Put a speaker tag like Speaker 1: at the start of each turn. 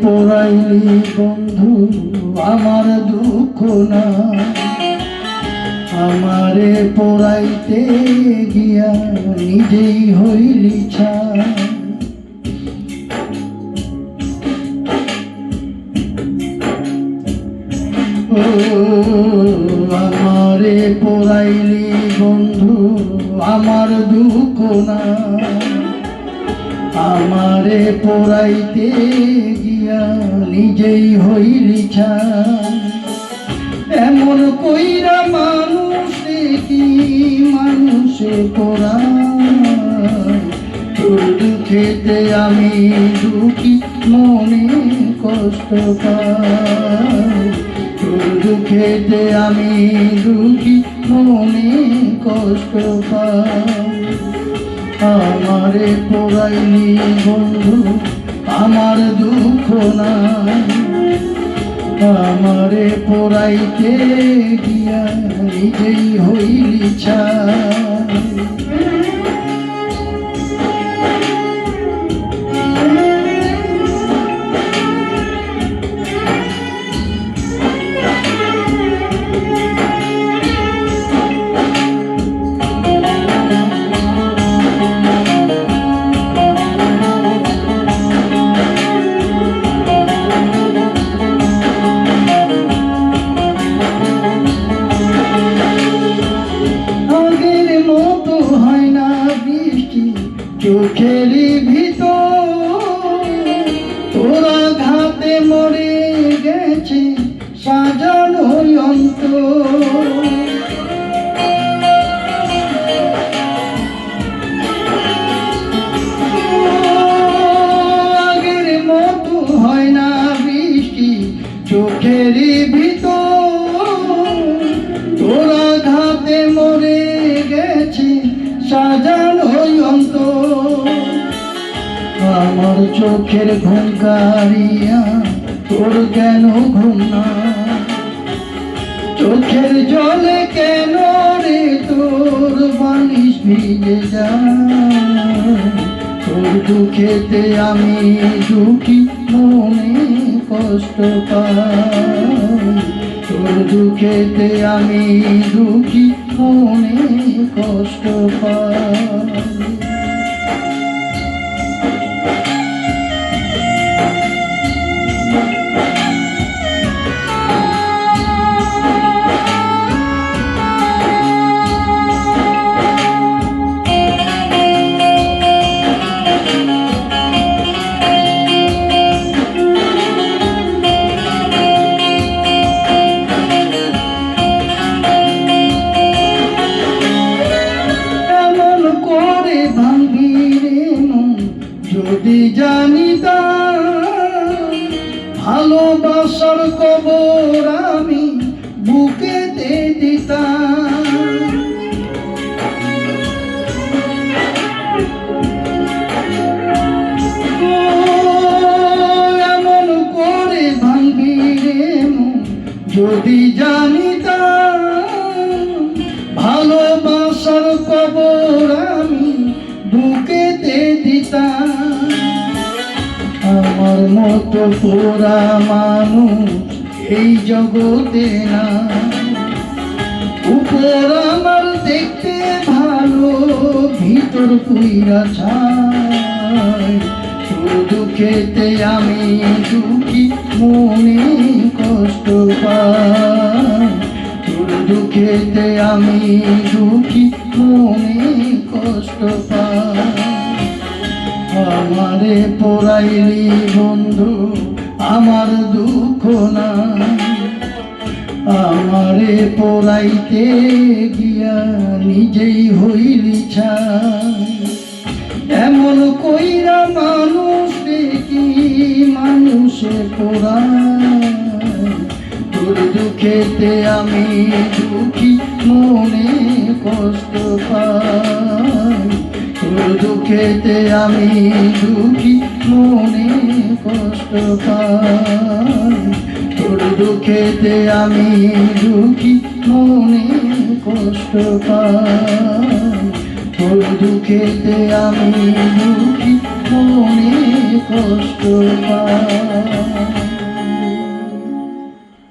Speaker 1: পোড়াইলি বন্ধু আমার দুঃখ না, আমারে পোড়াইতে গিয়া নিজেই হইলি ছাই। ও আমারে পোড়াইলি বন্ধু আমার দুঃখ না, আমারে পোড়াইতে গিয়া নিজেই হইলি ছাই। এমন কইরা মানুষে কি মানুষে পোড়ায়, তোর দুঃখেতে আমি দুঃখী মনে কষ্ট পাই, তোর দুঃখেতে আমি দুঃখী মনে কষ্ট পাই। আমারে পোড়াইলি বন্ধু আমার দুঃখ না, আমারে পোড়াইতে গিয়া নিজেই হইলি ছাই। চোখেরই ভিতর তোরা ঘাতে মরে গেছে সাজানো অন্তর। আগের মতো হয় না বৃষ্টি চোখেরই ভিতর তোরা ঘাতে মরে গেছে সাজানো অন্তর। আমার চোখের ঘুম কারিয়া তোর কেন ঘুম না, চোখের জলে কেন রে তোর বালিশ ভিজে যায়। তোর দুঃখেতে আমি দুঃখী মনে কষ্ট পাই, তোর দুঃখেতে আমি দুঃখী মনে কষ্ট পাই। যদি জানিতাম ভালোবাসার কবর আমি বুকেতে দিতাম। এমন করে ভাঙবি রে মন যদি জানিতাম ভালোবাসার কবর আমি বুকেতে দিতাম। আমার মতো পোড়া মানুষ এই জগতে না, উপর আমার দেখতে ভালো ভিতর পুইরা ছাই। তোর দুঃখেতে আমি দুঃখী মনে কষ্ট পাই, তোর দুঃখেতে আমি দুঃখী মনে কষ্ট পাই। আমারে পোড়াইলি বন্ধু আমার দুঃখ না, আমারে পোড়াইতে গিয়া নিজেই হইলি ছাই। এমন কইরা মানুষ দেখি মানুষে পোড়ায়, তোর দুঃখেতে আমি দুঃখী মনে কষ্ট পাই, তোর দুঃখেতে আমি দুঃখী মনে কষ্ট পাই, তোর দুঃখেতে আমি দুঃখী মনে কষ্ট পাই, তোর দুঃখেতে আমি দুঃখী মনে কষ্ট পায়।